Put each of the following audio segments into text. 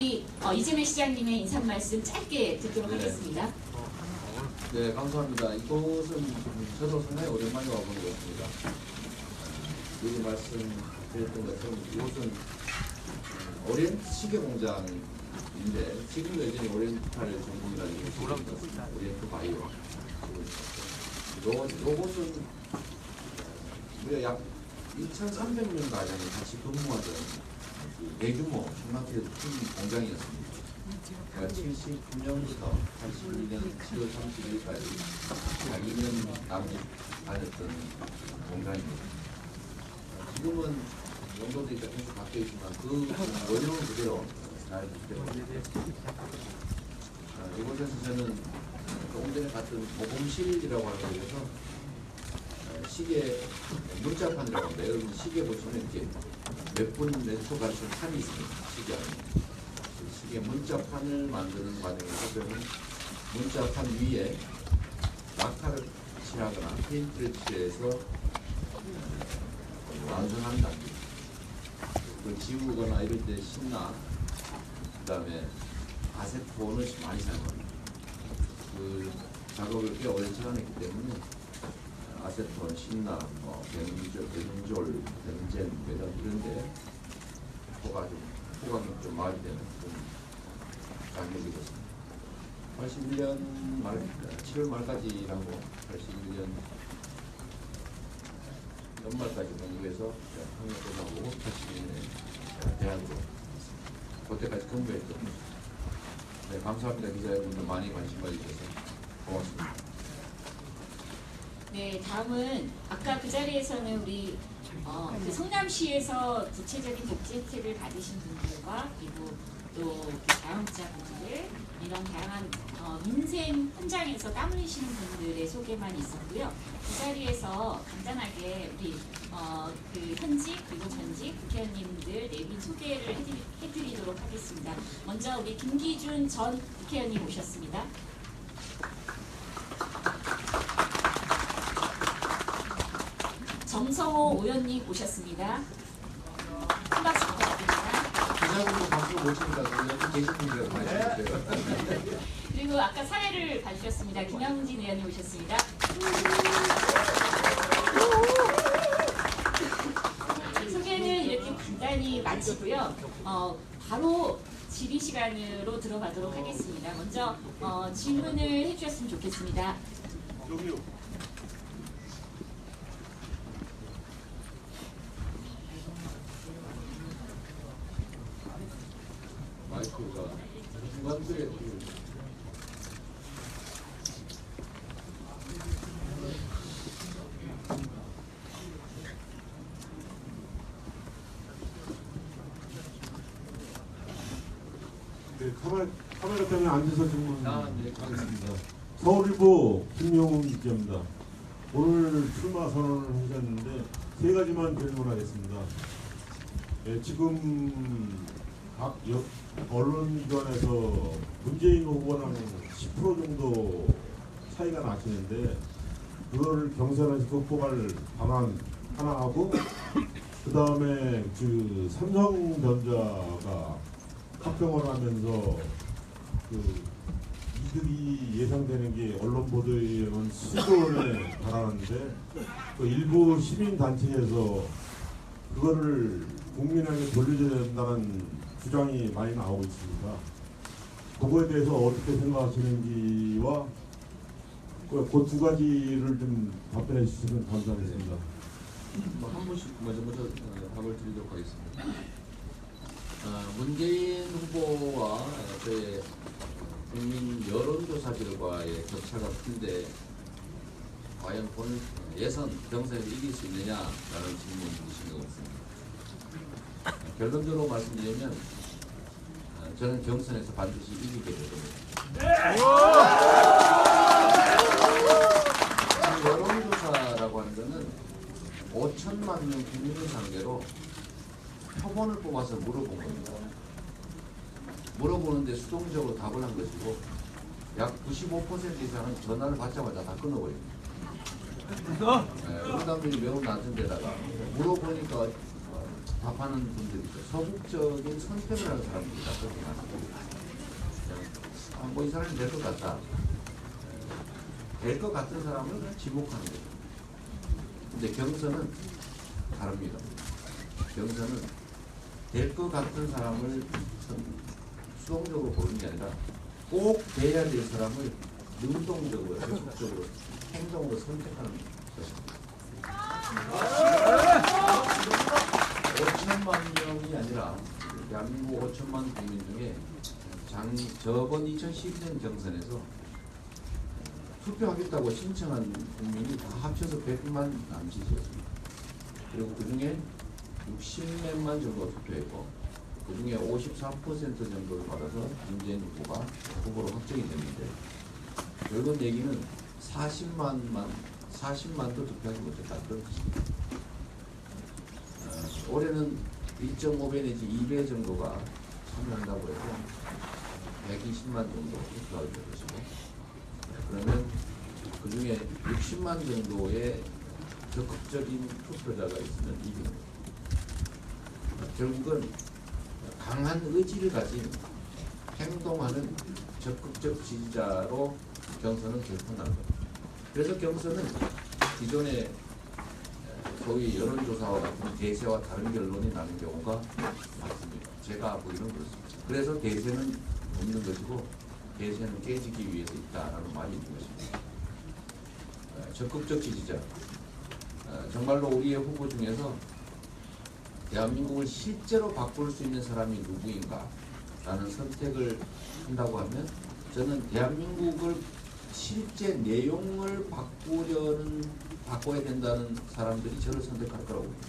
이재명 시장님의 인사 말씀 짧게 듣도록 네. 하겠습니다. 네, 감사합니다. 이곳은 저도 상당히 오랜만에 와본 것 같습니다. 미리 말씀드렸던 것처럼 이곳은 오리엔트 시계 공장인데 지금도 여전히 오리엔탈 전공이라는 게 있습니다. 오리엔트 바이오. 요곳은 우리가 약 2,300명 가량이 같이 근무하던 대규모 슈마켓 큰 공장이었습니다. 79년부터 82년 7월 31일까지 약 2년 남짓 다녔던 공장입니다. 지금은 용도들이 계속 바뀌어 있지만 그 원형은 그대로 잘 지켜버립니다. 이곳에서 저는 조금 전에 갔던 모범실이라고 하는 곳에서 시계 문자판이라고 합니다. 여러분 시계 보시면 이렇게 몇 분 몇 초 가르치는 판이 있습니다. 시계 안에. 시계 문자판을 만드는 과정에서 저는 문자판 위에 낙타를 칠하거나 페인트를 칠해서 완성하는 단계. 그 지우거나 이럴 때 신나, 그 다음에 아세톤을 많이 사용합니다. 그 작업을 꽤 오랜 시간 했기 때문에 아세톤, 신나, 벤졸, 벤젠, 이런데 호감이 좀 많이 되는 잘 먹이겠습니다. 81년 말, 7월 말까지라고 81년 연말까지 공부해서 학년 끝나고 82년에 대학으로 그때까지 근무했죠. 네, 감사합니다. 기자 여러분들 많이 관심 가져주셔서 고맙습니다. 네, 다음은 아까 그 자리에서는 우리 그 성남시에서 구체적인 복지 혜택을 받으신 분들과 그리고 또 자영업자분들 이런 다양한 민생 현장에서 땀 흘리시는 분들의 소개만 있었고요. 그 자리에서 간단하게 우리 그 현직 그리고 전직 국회의원님들 내빈 소개를 해드리도록 하겠습니다. 먼저 우리 김기준 전 국회의원님 오셨습니다. 정성호 의원님 오셨습니다. 큰 박수 부탁드립니다. 기자분도 박수 못 치니까 여기 계신 분들 말씀해주세요. 그리고 아까 사회를 봐주셨습니다. 김영진 의원님 오셨습니다. 소개는 이렇게 간단히 마치고요. 바로 질의 시간으로 들어가도록 하겠습니다. 먼저 질문을 해주셨으면 좋겠습니다. 마이크가 중간에 네, 카메라 때문에 앉아서 질문. 네, 가겠습니다. 서울일보 김용훈 기자입니다. 오늘 출마 선언을 하셨는데 세 가지만 질문하겠습니다. 네, 지금 각 언론기관에서 문재인 후보랑 10% 정도 차이가 나시는데 그거를 경선에서 극복할 방안 하나 하고 그 다음에 그 삼성전자가 합병을 하면서 그 이득이 예상되는 게 언론 보도에 의하면 수조 원에 달하는데 그 일부 시민단체에서 그거를 국민에게 돌려줘야 된다는 주장이 많이 나오고 있습니다. 그거에 대해서 어떻게 생각하시는지와 그 두 가지를 좀 답변해 주시면 감사하겠습니다. 한 분씩 먼저 답을 드리도록 하겠습니다. 문재인 후보와 저의 국민 여론조사 결과의 격차가 큰데 과연 오늘 예선 경선에서 이길 수 있느냐라는 질문이신 것 같습니다. 결론적으로 말씀드리면 저는 경선에서 반드시 이기게 됩니다. 여론조사라고 하는 것은 5천만 명 국민을 상대로 표본을 뽑아서 물어본 겁니다. 물어보는데 수동적으로 답을 한 것이고 약 95% 이상은 전화를 받자마자 다 끊어버립니다. 응답률이 매우 낮은 데다가 물어보니까 답하는 분들이죠. 소극적인 선택을 하는 사람들이다. 그렇게 말합니다. 뭐 이 사람이 될 것 같다. 될 것 같은 사람을 그냥 지목하는 거죠. 근데 경선은 다릅니다. 경선은 될 것 같은 사람을 수동적으로 고르는 게 아니라 꼭 돼야 될 사람을 능동적으로, 적극적으로, 행동으로 선택하는 것입니다. 5천만 명이 아니라 대한민국 5천만 국민 중에 저번 2012년 경선에서 투표하겠다고 신청한 국민이 다 합쳐서 100만 남짓이었습니다. 그리고 그 중에 60몇만 정도 투표했고 그 중에 53% 정도를 받아서 문재인 후보가 후보로 확정이 됐는데 결국 얘기는 40만도 투표하지 못했다 그런 것입니다. 올해는 1.5배 내지 2배 정도가 참여한다고 해서 120만 정도 투표하게 될 것이고 그러면 그 중에 60만 정도의 적극적인 투표자가 있으면 이기는 거예요. 결국은 강한 의지를 가진 행동하는 적극적 지지자로 경선은 결판나는 겁니다. 그래서 경선은 기존의 소위 여론조사와 같은 대세와 다른 결론이 나는 경우가 많습니다. 제가 보기는 그렇습니다. 그래서 대세는 없는 것이고 대세는 깨지기 위해서 있다라는 말이 있는 것입니다. 적극적 지지자, 정말로 우리의 후보 중에서 대한민국을 실제로 바꿀 수 있는 사람이 누구인가 라는 선택을 한다고 하면 저는 대한민국을 실제 내용을 바꿔야 된다는 사람들이 저를 선택할 거라고 봅니다.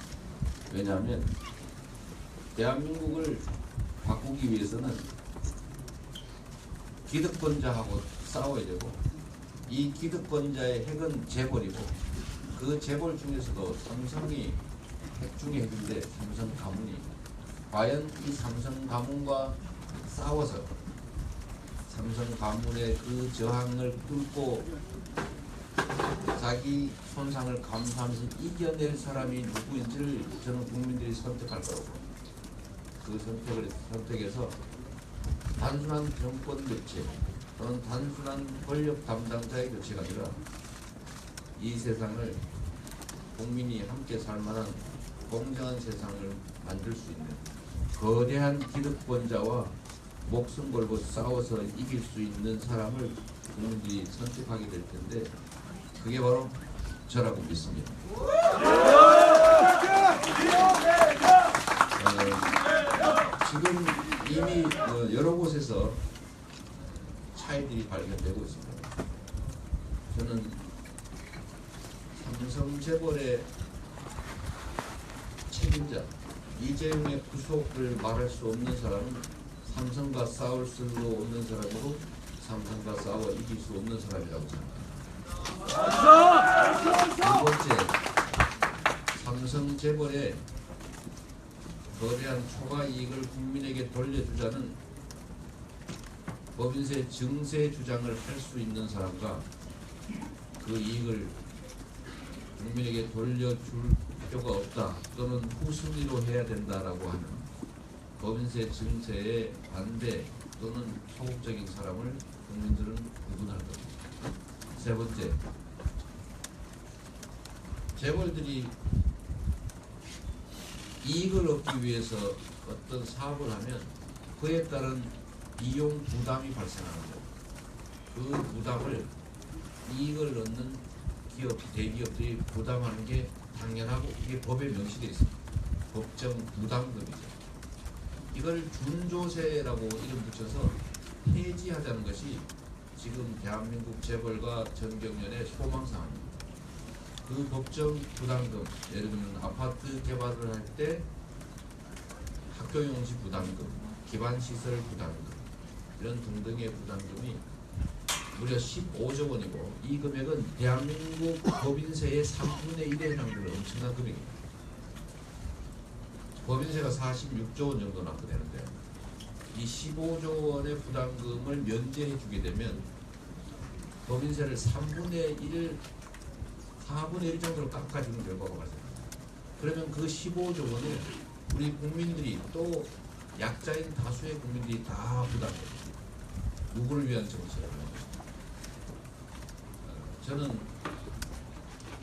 왜냐하면 대한민국을 바꾸기 위해서는 기득권자하고 싸워야 되고 이 기득권자의 핵은 재벌이고 그 재벌 중에서도 삼성이 핵 중에 핵인데 삼성 가문이 과연 이 삼성 가문과 싸워서 삼성 가문의 그 저항을 뚫고 자기 손상을 감수하면서 이겨낼 사람이 누구인지를 저는 국민들이 선택할 거라고 봅니다. 그 선택에서 단순한 정권 교체 또는 단순한 권력 담당자의 교체가 아니라 이 세상을 국민이 함께 살만한 공정한 세상을 만들 수 있는 거대한 기득권자와 목숨 걸고 싸워서 이길 수 있는 사람을 국민들이 선택하게 될 텐데 그게 바로 저라고 믿습니다. 지금 이미 여러 곳에서 차이들이 발견되고 있습니다. 저는 삼성 재벌의 책임자 이재용의 구속을 말할 수 없는 사람은 삼성과 싸울 수도 없는 사람이고 삼성과 싸워 이길 수 없는 사람이라고 생각합니다. 두 번째, 삼성 재벌의 거대한 초과 이익을 국민에게 돌려주자는 법인세 증세 주장을 할 수 있는 사람과 그 이익을 국민에게 돌려줄 필요가 없다 또는 후순위로 해야 된다라고 하는 법인세 증세에 반대 또는 소극적인 사람을 국민들은 구분할 겁니다. 세 번째, 재벌들이 이익을 얻기 위해서 어떤 사업을 하면 그에 따른 비용 부담이 발생합니다. 그 부담을 이익을 얻는 기업, 대기업들이 부담하는 게 당연하고 이게 법에 명시되어 있습니다. 법정 부담금이죠. 이걸 준조세라고 이름 붙여서 폐지하자는 것이 지금 대한민국 재벌과 전경련의 소망사항입니다. 그 법정 부담금, 예를 들면 아파트 개발을 할 때 학교용지 부담금, 기반시설 부담금 이런 등등의 부담금이 무려 15조 원이고 이 금액은 대한민국 법인세의 3분의 1에 해당되는 엄청난 금액입니다. 법인세가 46조 원 정도 남게 되는데 이 15조 원의 부담금을 면제해 주게 되면 법인세를 4분의 1 정도로 깎아주는 결과가 발생합니다. 그러면 그 15조 원을 우리 국민들이 또 약자인 다수의 국민들이 다 부담해요. 누구를 위한 정책을 하는 저는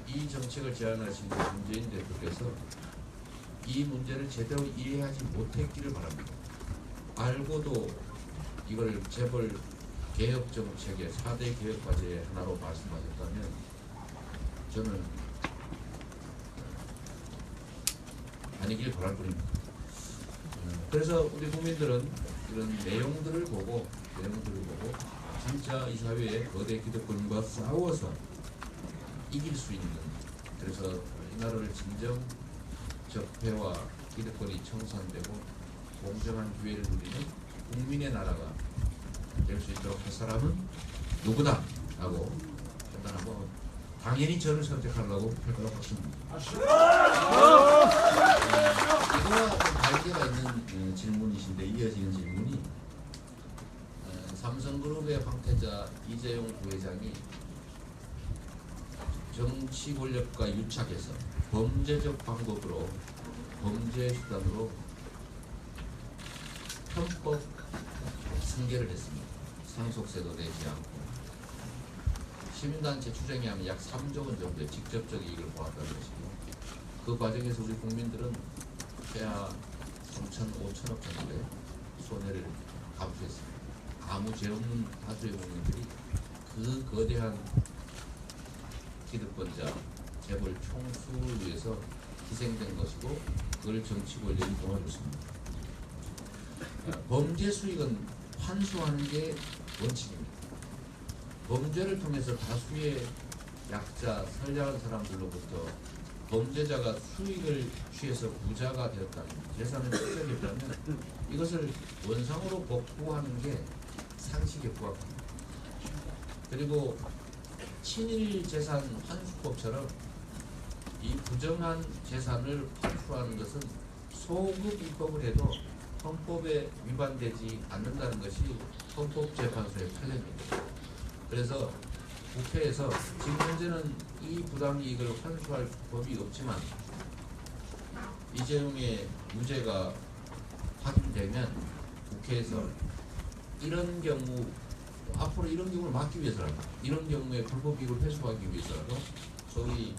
이 정책을 제안하신 문재인 대표께서 이 문제를 제대로 이해하지 못했기를 바랍니다. 알고도 이걸 재벌 개혁 정책의 4대 개혁 과제의 하나로 말씀하셨다면 저는 아니길 바랄 뿐입니다. 그래서 우리 국민들은 이런 내용들을 보고 진짜 이 사회의 거대 기득권과 싸워서 이길 수 있는, 그래서 이 나라를 진정 적폐와 기득권이 청산되고 공정한 기회를 누리는 국민의 나라가 될 수 있도록 할 사람은 누구다 하고 판단하고 당연히 저를 선택하려고 할 거라고 확신합니다. 이거와 관계가 있는 질문이신데 이어지는 질문이 삼성그룹의 황태자 이재용 부회장이 정치 권력과 유착해서 범죄적 방법으로 범죄 수단으로 편법 승계를 했습니다. 상속세도 내지 않고 시민단체 추정에 하면 약 3조 원 정도의 직접적 이익을 보았다는 것이고 그 과정에서 우리 국민들은 최하 3천, 5천억 정도의 손해를 감수했습니다. 아무 죄 없는 다수의 국민들이 그 거대한 기득권자 재벌 총수를 위해서 희생된 것이고 그걸 정치 권력이 도와줬습니다. 범죄 수익은 환수하는 게 원칙입니다. 범죄를 통해서 다수의 약자, 선량한 사람들로부터 범죄자가 수익을 취해서 부자가 되었다면, 재산을 축적했다면 이것을 원상으로 복구하는 게 상식에 부합합니다. 그리고 친일 재산 환수법처럼 이 부정한 재산을 환수하는 것은 소급 입법을 해도 헌법에 위반되지 않는다는 것이 헌법재판소의 판례입니다. 그래서 국회에서 지금 현재는 이 부당이익을 환수할 법이 없지만 이재용의 유죄가 확인되면 국회에서 이런 경우 앞으로 이런 경우를 막기 위해서라도 이런 경우에 불법 이익을 회수하기 위해서라도 소위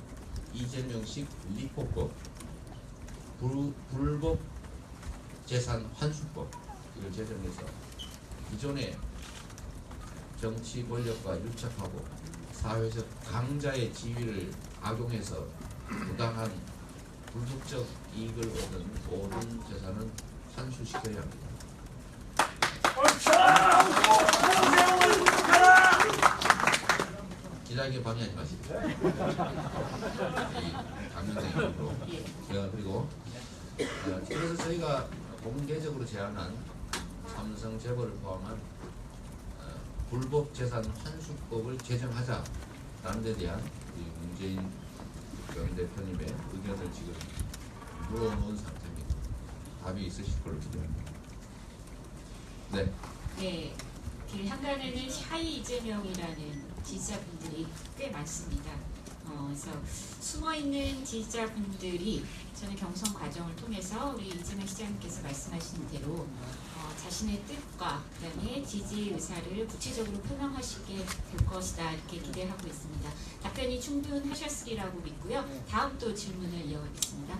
이재명식 리포법 불법 재산 환수법 이걸 제정해서 기존의 정치 권력과 유착하고 사회적 강자의 지위를 악용해서 부당한 불법적 이익을 얻은 모든 재산은 환수시켜야 합니다. 기자에게 방해하지 마십시오. 이 당연한 이유로 제가 그리고 그래서 저희가 공개적으로 제안한 삼성 재벌을 포함한 불법 재산 환수법을 제정하자라는 데 대한 문재인 전 대표님의 의견을 지금 물어놓은 상태입니다. 답이 있으실 걸로 기대합니다. 네. 네, 그 한간에는 샤이 이재명이라는 지지자분들이 꽤 많습니다. 그래서 숨어있는 지지자분들이 저는 경선 과정을 통해서 우리 이재명 시장님께서 말씀하신 대로 자신의 뜻과 그다음에 지지 의사를 구체적으로 표명하시게 될 것이다 이렇게 기대하고 있습니다. 답변이 충분하셨으리라고 믿고요. 다음 또 질문을 이어가겠습니다.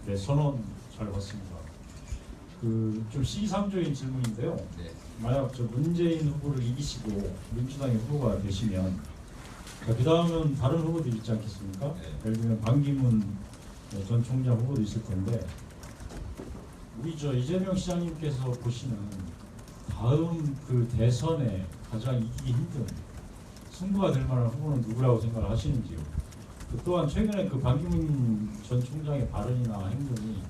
네, 선언 잘 봤습니다. 좀 시상조인 질문인데요. 네. 만약 저 문재인 후보를 이기시고 민주당의 후보가 되시면 그 다음은 다른 후보들이 있지 않겠습니까? 네. 예를 들면 반기문 전 총장 후보도 있을 텐데 우리 저 이재명 시장님께서 보시는 다음 그 대선에 가장 이기기 힘든 승부가 될 만한 후보는 누구라고 생각을 하시는지요? 또한 최근에 그 반기문 전 총장의 발언이나 행동이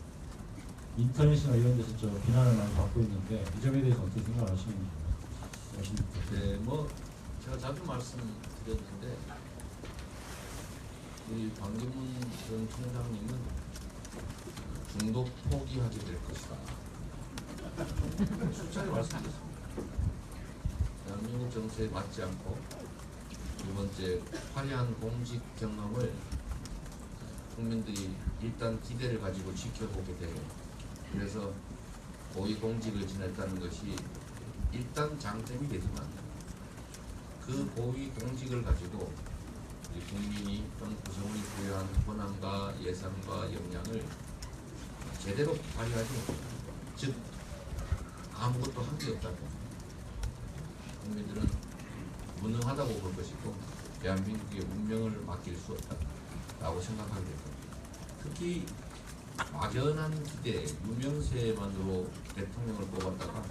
인터넷이나 이런 데서 저 비난을 많이 받고 있는데 이 점에 대해서 어떻게 생각을 하시는지 네, 뭐 제가 자주 말씀드렸는데 우리 반기문 전 총장님은 중도 포기하게 될 것이다. 수차례 말씀드렸습니다. 대한민국 정세에 맞지 않고 두 번째 화려한 공직 경험을 국민들이 일단 기대를 가지고 지켜보게 돼요. 그래서 고위공직을 지냈다는 것이 일단 장점이 되지만 그 고위공직을 가지고 우리 국민이 또는 구성원이 부여한 권한과 예산과 역량을 제대로 발휘하지 못합니다. 즉 아무것도 한 게 없다고 국민들은 무능하다고 볼 것이고 대한민국의 운명을 맡길 수 없다라고 생각하게 될 겁니다. 특히 막연한 기대, 유명세만으로 대통령을 뽑았다가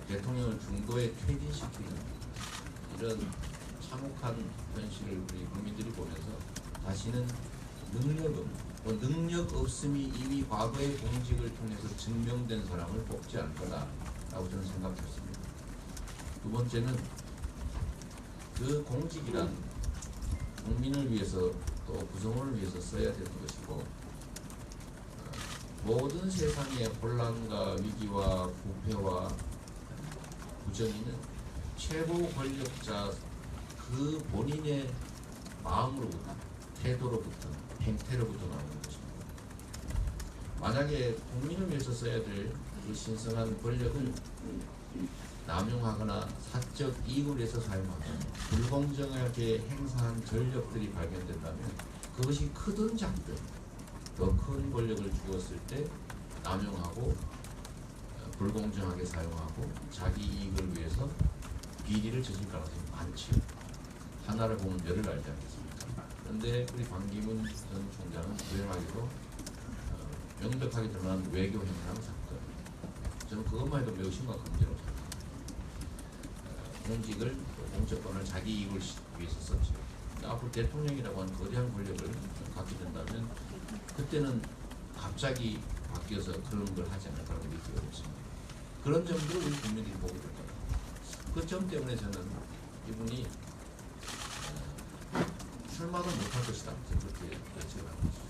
대통령을 중도에 퇴진시키는 이런 참혹한 현실을 우리 국민들이 보면서 다시는 능력 없음이 이미 과거의 공직을 통해서 증명된 사람을 뽑지 않을 거다라고 저는 생각했습니다. 두 번째는 그 공직이란 국민을 위해서 또 구성원을 위해서 써야 되는 것이고 모든 세상의 혼란과 위기와 부패와 부정의는 최고 권력자 그 본인의 마음으로부터 태도로부터 행태로부터 나오는 것입니다. 만약에 국민을 위해서 써야 될 그 신성한 권력을 남용하거나 사적 이익을 위해서 사용하거나 불공정하게 행사한 전력들이 발견된다면 그것이 크든 작든 더 큰 권력을 주었을 때 남용하고 불공정하게 사용하고 자기 이익을 위해서 비리를 저질 가능성이 많지요. 하나를 보면 열을 알지 않겠습니까? 그런데 우리 반기문 전 총장은 불행하게도 명백하게 드러난 외교 행상 사건, 저는 그것만 해도 매우 심각한 문제라고 생각합니다. 공직을 공적권을 자기 이익을 위해서 썼죠. 앞으로 대통령이라고 하는 거대한 권력을 갖게 된다면 그때는 갑자기 바뀌어서 그런 걸 하지 않을 거라고 믿기가 어렵습니다. 그런 점들을 우리 국민들이 보게 될 거예요. 그 점 때문에 저는 이분이 출마도 못할 것이다. 그렇게 예측을 하고 있습니다.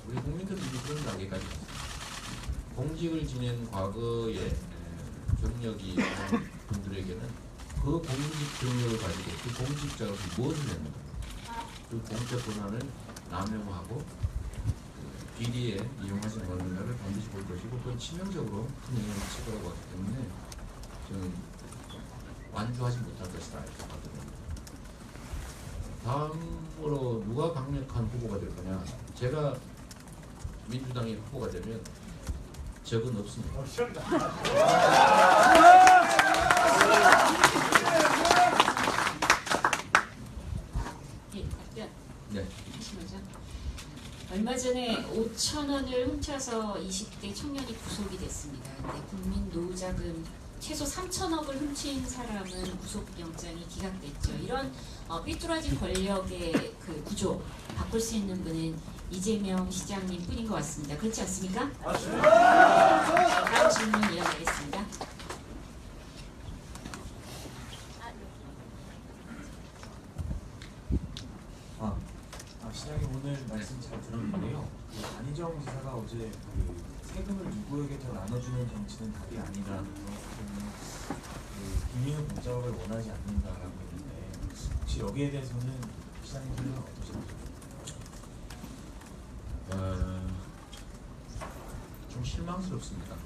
우리 국민들은 이미 그런 단계까지 왔습니다. 공직을 지낸 과거의 경력이 있는 분들에게는 그 공직 경력을 가지고 그 공직자로서 무엇을 했는가, 그 공적 권한을 남용하고 비리에 이용하지 않는가를 반드시 볼 것이고 그건 치명적으로 큰 영향을 미칠 거라고 하기 때문에 저는 완주하지 못할 것이다 이렇게 생각합니다. 다음으로 누가 강력한 후보가 될 거냐? 제가 민주당의 후보가 되면 적은 없습니다. 예, 답변. 네. 하시면서 얼마 전에 5천 원을 훔쳐서 20대 청년이 구속이 됐습니다. 근데 국민 노후자금 최소 3천억을 훔친 사람은 구속영장이 기각됐죠. 이런 삐뚤어진 권력의 그 구조 바꿀 수 있는 분은 이재명 시장님 뿐인 것 같습니다. 그렇지 않습니까? 맞습니다. 다음 질문 이어가겠습니다. 시장님 오늘 말씀 잘 들었는데요. 안희정 지사가 어제 그 세금을 누구에게 더 나눠주는 정치는 답이 아니라는 국민은 공작을 원하지 않는다라고 했는데 혹시 여기에 대해서는 시장님 생각은 어떠신가요? 좀 실망스럽습니다.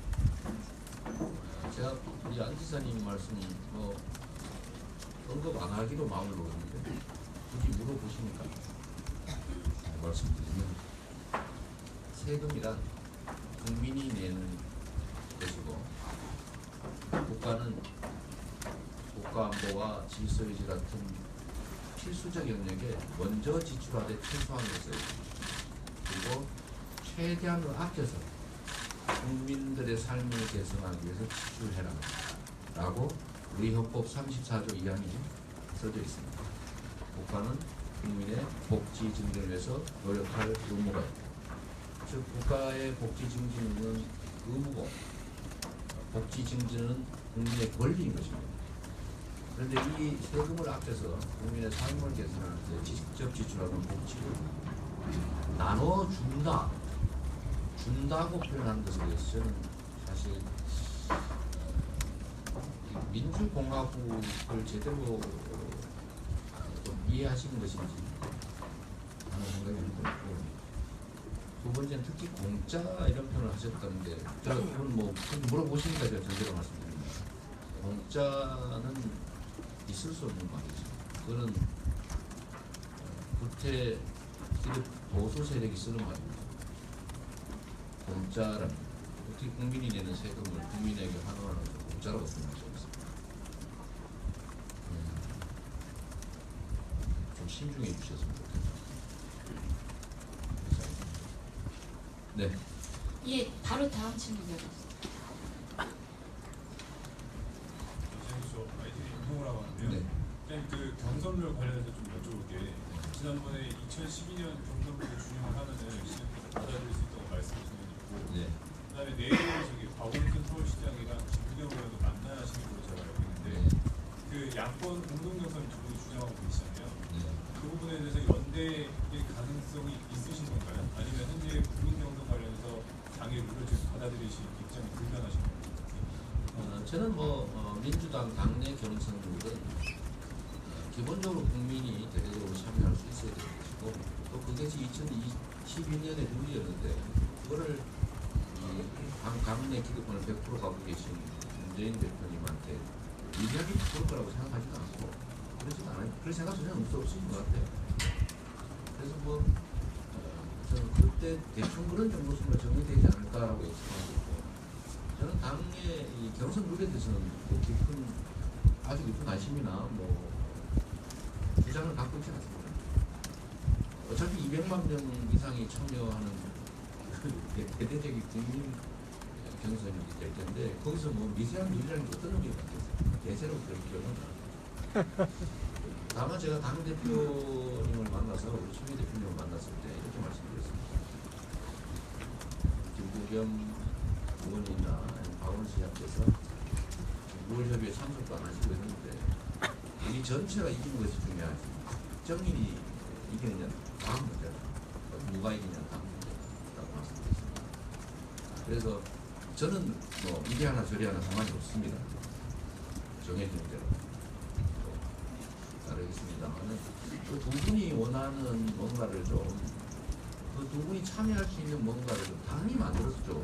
제가 우리 안 지사님 말씀이 뭐 언급 안 하기로 마음을 먹었는데 굳이 물어보시니까 말씀드리면 세금이란 국민이 내는 것이고 국가는 국가 안보와 질서 유지 같은 필수적 영역에 먼저 지출하되 최소한을 써요. 그리고 최대한으로 아껴서 국민들의 삶을 개선하기 위해서 지출해라 라고 우리 헌법 34조 2항에 써져 있습니다. 국가는 국민의 복지 증진을 위해서 노력할 의무가 있다. 즉 국가의 복지 증진은 의무고 복지 증진은 국민의 권리인 것입니다. 그런데 이 세금을 아껴서 국민의 삶을 개선하는 데 직접 지출하는 복지를 준다고 표현하는 것에 대해서 저는 사실 민주공화국을 제대로 좀 이해하시는 것인지 하는 생각이 들고 이제 특히 공짜 이런 표현을 하셨던데 제가 그건 뭐 물어보시니까 제가 전제로 말씀드립니다. 공짜는 있을 수 없는 말이죠. 그거는 구태 기득 보수 세력이 쓰는 말입니다. 공짜라는 어떻게 국민이 내는 세금을 국민에게 환원하는 걸 공짜라고 생각할 수 있습니다. 좀 신중해 주셨으면 좋겠습니다. 네. 예, 바로 다음 질문이요. 임동우라고 하는데요. 네. 그냥 그 경선룰 관련해서 좀 여쭤볼게. 지난번에 2012년 경선룰 준용을 하면은 시장에서 받아들일 수 있다고 말씀하신 게 있고, 네. 그다음에 내일 저기 박원순 서울시장이랑 김부겸 의원도 만나시는 걸로 제가 알고 있는데, 그 야권 공동 경선 두 분이 주장하고 계시잖아요. 네. 그 부분에 대해서 연대의 가능성이 있으신 건가요? 아니면 현재 국민 경선 관련해서 당의 룰을 지금 받아들이실 입장이 불편하신 건가요? 저는 민주당 당내 경선룰은 기본적으로 국민이 대대적으로 참여할 수 있어야 되는 것이고 또 그것이 2012년의 룰이었는데 그거를 당내 기득권을 100% 갖고 계신 문재인 대표님한테 유리하게 바꿀 거라고 생각하지는 않고 그러지는 않아요. 그럴 생각 전혀 없으신 것 같아요. 그래서 저는 그때 대충 그런 정도 수가 정리되지 않을까라고 예측하고 있고 저는 당의 이 경선 룰에 대해서는 아주 깊은 관심이나 주장을 갖고 있지 않습니다. 어차피 200만 명 이상이 참여하는 대대적인 국민 경선이 될 텐데 거기서 미세한 논의라는 게 어떤 의미가 있겠어요? 대세로 그럴 기억은 다만 제가 당대표님을 만나서 우리 추미애 대표님을 만났을 때 이렇게 말씀드렸습니다. 김부겸 의원이나 박원순 시장께서 6월 협의에 참석도 안 하시고 했는데 이 전체가 이기는 것이 중요하지 정인이 이기느냐 다음 문제다. 누가 이기냐 다음 문제라고 말씀드렸습니다. 그래서 저는 이리 하나 저리 하나 상관이 없습니다. 정해진 대로 따르겠습니다만은 그 두 분이 원하는 뭔가를 그 두 분이 참여할 수 있는 뭔가를 좀 당이 만들어서 좀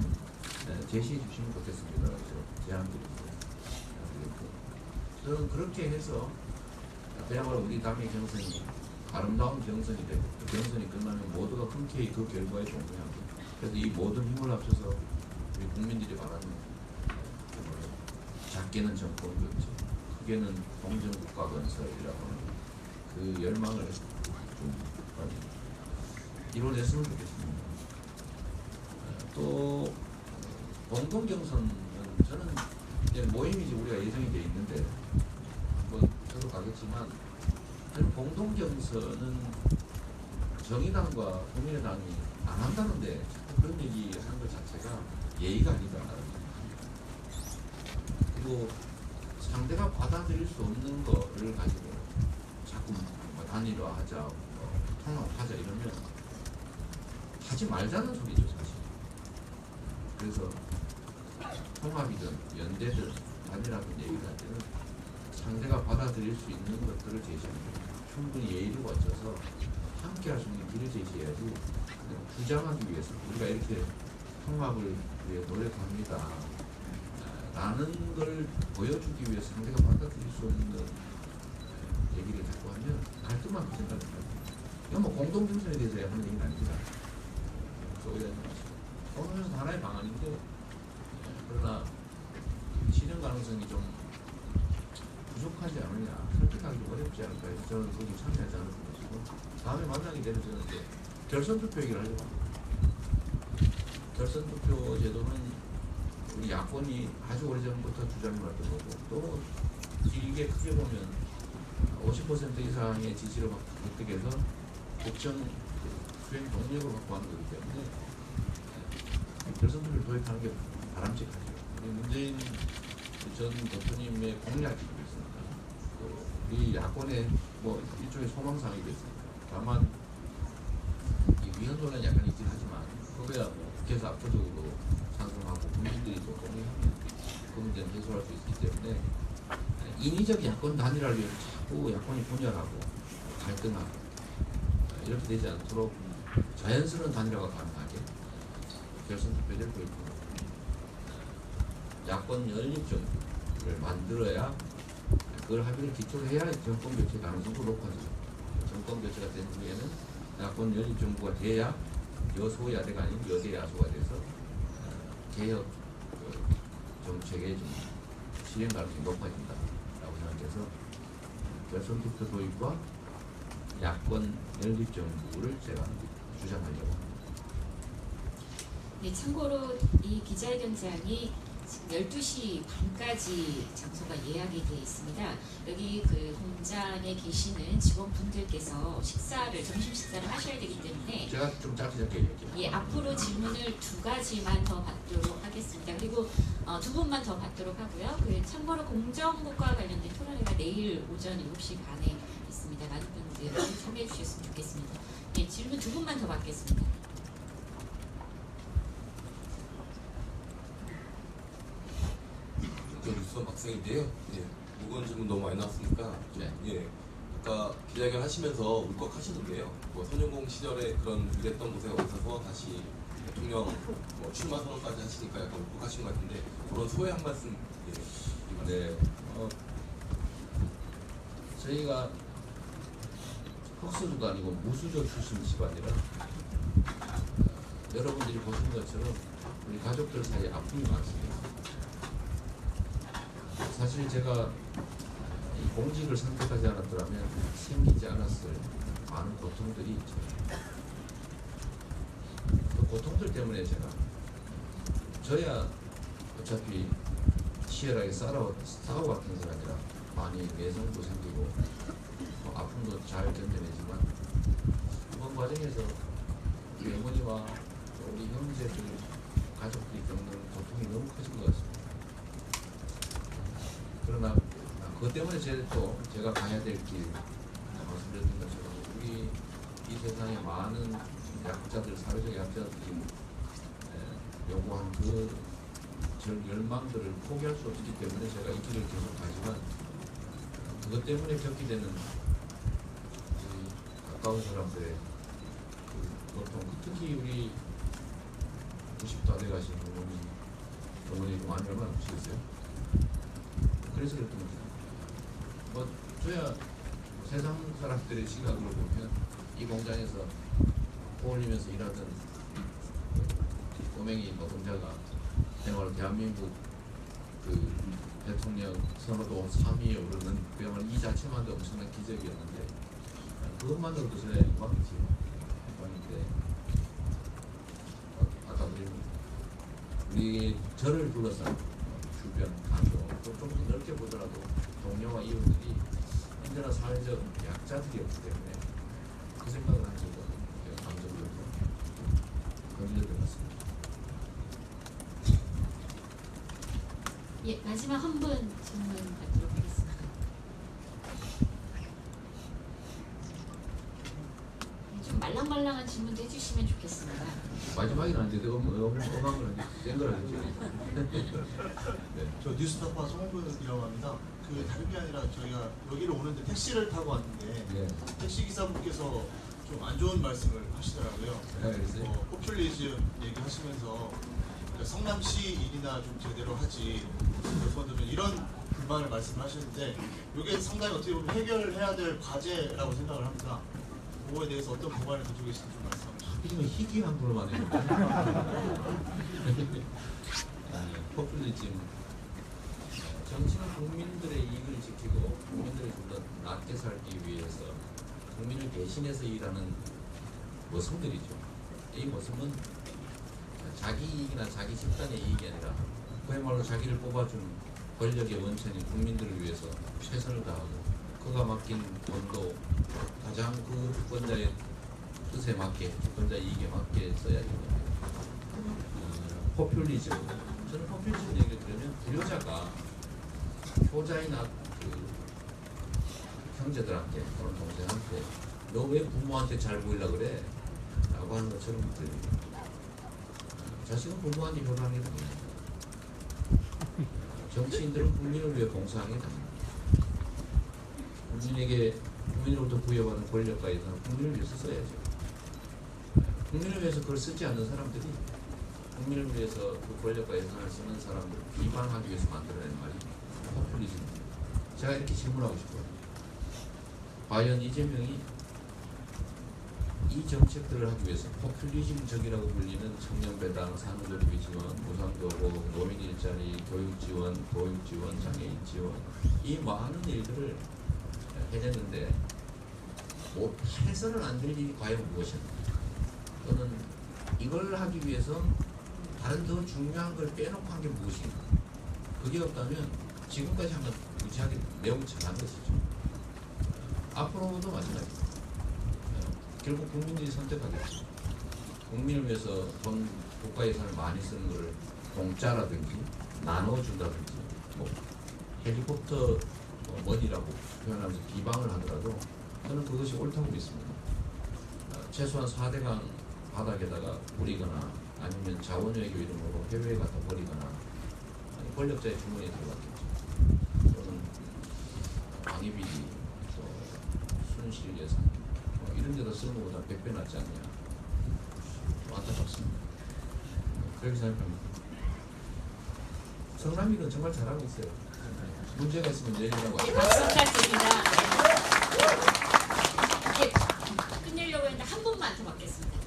제시해 주시면 좋겠습니다. 그래서 제안드리고 저는 그렇게 해서 그야말로 우리 당의 경선이 아름다운 경선이 되고 그 경선이 끝나면 모두가 흔쾌히 그 결과에 동의하고 그래서 이 모든 힘을 합쳐서 우리 국민들이 바라는 작게는 정권 교체, 크게는 공정국가 건설이라고 하는 그 열망을 좀 이뤄냈으면 좋겠습니다. 또 공동 경선은 저는 이제 모임이 우리가 예정이 돼 있는데 저도 가겠지만 저는 공동 경선은 정의당과 국민의당이 안 한다는데 그런 얘기 하는 것 자체가 예의가 아니다. 그리고 상대가 받아들일 수 없는 거를 가지고 자꾸 단일화하자, 통합하자 이러면 하지 말자는 소리죠 사실. 그래서 통합이든 연대든 단일화든 얘기를 할 때는 상대가 받아들일 수 있는 것들을 제시하고 충분히 예의를 갖춰서 함께 할 수 있는 길을 제시해야지 그냥 주장하기 위해서 우리가 이렇게 통합을 위해 노력합니다 라는 걸 보여주기 위해서 상대가 받아들일 수 없는 얘기를 자꾸 하면 갈등만 커진다니까. 이건 공동경선에 대해서 하는 얘기는 아닙니다. 소위하지 마시고 공동경선 하나의 방안인데 그러나 실현 가능성이 좀 부족하지 않느냐, 설득하기 어렵지 않을까 해서 저는 거기 참여하지 않을 것이고 다음에 만나게 되면 저는 이제 결선투표 얘기를 하려고 합니다. 결선투표 제도는 우리 야권이 아주 오래전부터 주장해왔던 거고 또 길게 크게 보면 50% 이상의 지지를 획득해서 국정 수행 동력을 확보하는 거기 때문에 결선투표를 도입하는 게 바람직하죠. 문재인 전 대표님의 공약이 있습니다. 이 야권의 일종의 소망상이 됐습니다. 다만 이 위헌 논란이 약간 있긴 하지만 그거야 국회에서 압도적으로 찬성하고 국민들이 또 동의하면 그 문제는 해소할 수 있기 때문에 인위적 야권 단일화를 위해서 자꾸 야권이 분열하고 갈등하고 이렇게 되지 않도록 자연스러운 단일화가 가능하게 결선 투표제를 있고 야권 연립정부를 만들어야 그걸 합의를 기초로 해야 정권 교체 가능성도 높아지죠. 정권 교체가 된 후에는 야권 연립정부가 돼야 여소야대가 아닌 여대야소가 돼서 개혁 정책의 좀 실행 가능성이 높아진다라고 생각해서 결선 투표 도입과 야권 연립정부를 제가 주장하려고 합니다. 네, 참고로 이 기자회견장이 지금 12시 반까지 장소가 예약이 되어 있습니다. 여기 그 공장에 계시는 직원분들께서 점심 식사를 하셔야 되기 때문에 제가 좀 짧게 얘기할게요. 예, 앞으로 질문을 2가지만 더 받도록 하겠습니다. 그리고 2분만 더 받도록 하고요. 참고로 공정국과 관련된 토론회가 내일 오전 7시 반에 있습니다. 많은 분들 참여해 주셨으면 좋겠습니다. 예, 질문 2분만 더 받겠습니다. 저 뉴스원 박승인데요. 예, 무거운 질문 너무 많이 나왔으니까 예, 아까 기자회견 하시면서 울컥하시는데요. 뭐 선영공 시절에 그런 일했던 곳에 오셔서 다시 대통령 출마 선언까지 하시니까 약간 울컥하신 것 같은데 그런 소회 한 말씀 네, 저희가 흑수저도 아니고 무수저 출신 집안이라 여러분들이 보신 것처럼 우리 가족들 사이에 아픔이 많습니다. 사실 제가 이 공직을 선택하지 않았더라면 생기지 않았을 많은 고통들이 있죠. 그 고통들 때문에 제가 저야 어차피 치열하게 싸워왔던 사람이라 많이 내성도 생기고 아픔도 잘 견뎌내지만 이번 과정에서 우리 어머니와 우리 형제들 가족들이 겪는 고통이 너무 커진 것 같습니다. 그러나 그것 때문에 제가 가야 될 길 말씀드렸던 것처럼 우리 이 세상에 많은 약자들, 사회적 약자들이 요구한 그 열망들을 포기할 수 없기 때문에 제가 이 길을 계속 가지만 그것 때문에 겪게 되는 가까운 사람들의 그 고통, 특히 우리 90도 돼 가신 어머니 많이 얼마나 보시겠어요? 그래서 그랬던 거죠. 뭐 저야 세상 사람들의 시각으로 보면 이 공장에서 어울리면서 일하던 꼬맹이 노동자가 정말 대한민국 그 대통령 선호도 3위에 오르는 그야말로 이 자체만도 엄청난 기적이었는데 그것만으로도 저의 영광이지. 영광인데 아까 우리 저를 둘러싼 주변 가족 또 좀 더 넓게 보더라도 동료와 이웃들이 언제나 사회적 약자들이었기 때문에 그 생각을 한 적은 감정적으로 건드렸던 것 같습니다. 예, 마지막 한 분 질문 받도록 하겠습니다. 좀 말랑말랑한 질문도 해주시면 좋겠습니다. 마지막에는 안 돼도 어망을 센걸 하죠. 네. 저 뉴스타파 송은근이라고 합니다. 그 다른 게 아니라 저희가 여기를 오는데 택시를 타고 왔는데 네. 택시 기사분께서 좀 안 좋은 말씀을 하시더라고요. 네, 그랬어요? 포퓰리즘 얘기하시면서 그러니까 성남시 일이나 좀 제대로 하지 그분들은 이런 불만을 말씀하시는데 이게 상당히 어떻게 보면 해결해야 될 과제라고 생각을 합니다. 그거에 대해서 어떤 보관을 가지고 계신지 좀 말씀해 주시죠. 이건 희귀한 불만이에요. 포퓰리즘. 정치는 국민들의 이익을 지키고 국민들이 좀 더 낫게 살기 위해서 국민을 대신해서 일하는 모습들이죠. 이 모습은 자기 이익이나 자기 집단의 이익이 아니라 그야말로 자기를 뽑아준 권력의 원천인 국민들을 위해서 최선을 다하고 그가 맡긴 돈도 가장 그 주권자의 뜻에 맞게, 주권자의 이익에 맞게 써야 됩니다. 포퓰리즘. 저는 포퓰리즘 얘기를 들으면 불효자가 효자이나 그 형제들한테 또는 동생한테 너 왜 부모한테 잘 보이려고 그래? 라고 하는 것처럼 들립니다. 자식은 부모한테 효도하는 게 됩니다. 정치인들은 국민을 위해 봉사하는 게 됩니다. 국민으로부터 부여받은 권력과 예산은 국민을 위해서 써야죠. 국민을 위해서 그걸 쓰지 않는 사람들이 국민을 위해서 그 권력과 예산을 쓰는 사람들을 비방하기 위해서 만들어낸 말이 포퓰리즘. 제가 이렇게 질문하고 싶어요. 과연 이재명이 이 정책들을 하기 위해서 포퓰리즘적이라고 불리는 청년배당, 산후조리비 지원, 무상교복, 노인 일자리, 교육지원, 보육지원, 장애인 지원 이 많은 일들을 해냈는데 해서는 안 될 일이 과연 무엇인가? 또는 이걸 하기 위해서 다른 더 중요한 걸 빼놓고 한 게 무엇인가? 그게 없다면 지금까지 한 건 무지하게 내용 잘한 것이죠. 앞으로도 마찬가지입니다. 결국 국민들이 선택하겠죠. 국민을 위해서 돈 국가 예산을 많이 쓰는 것을 공짜라든지 나눠준다든지 뭐 헬리콥터 머니라고 표현하면서 비방을 하더라도 저는 그것이 옳다고 믿습니다. 최소한 4대강 바닥에다가 뿌리거나 아니면 자원외교 이름으로 해외에 갖다 버리거나 아니 권력자의 주머니에 들어갔겠죠. 또는 방위비 또 순실 예산 이런 데다 쓰는 것보다 100배 낫지 않냐. 좀 안타깝습니다. 그렇게 생각합니다. 성남이는 정말 잘하고 있어요. 문제가 있으면 내리라고 하죠. 박수 부탁드립니다. 이제 끝내려고 했는데 한 분만 더 받겠습니다.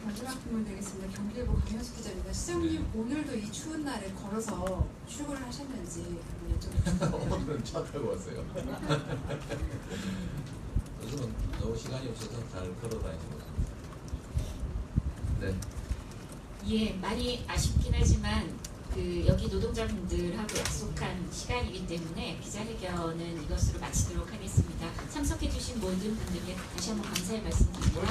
마지막 질문 드리겠습니다. 경기일보 강현수 기자입니다. 시장님 오늘도 이 추운 날에 걸어서 출근을 하셨는지 여쭤보겠습니다. 오늘은 차 타고 왔어요. 요즘은 너무 시간이 없어서 잘 걸어 다니는 것 같습니다. 네. 예, 많이 아쉽긴 하지만 여기 노동자분들하고 약속한 시간이기 때문에 기자회견은 이것으로 마치도록 하겠습니다. 참석해주신 모든 분들께 다시 한번 감사의 말씀드립니다.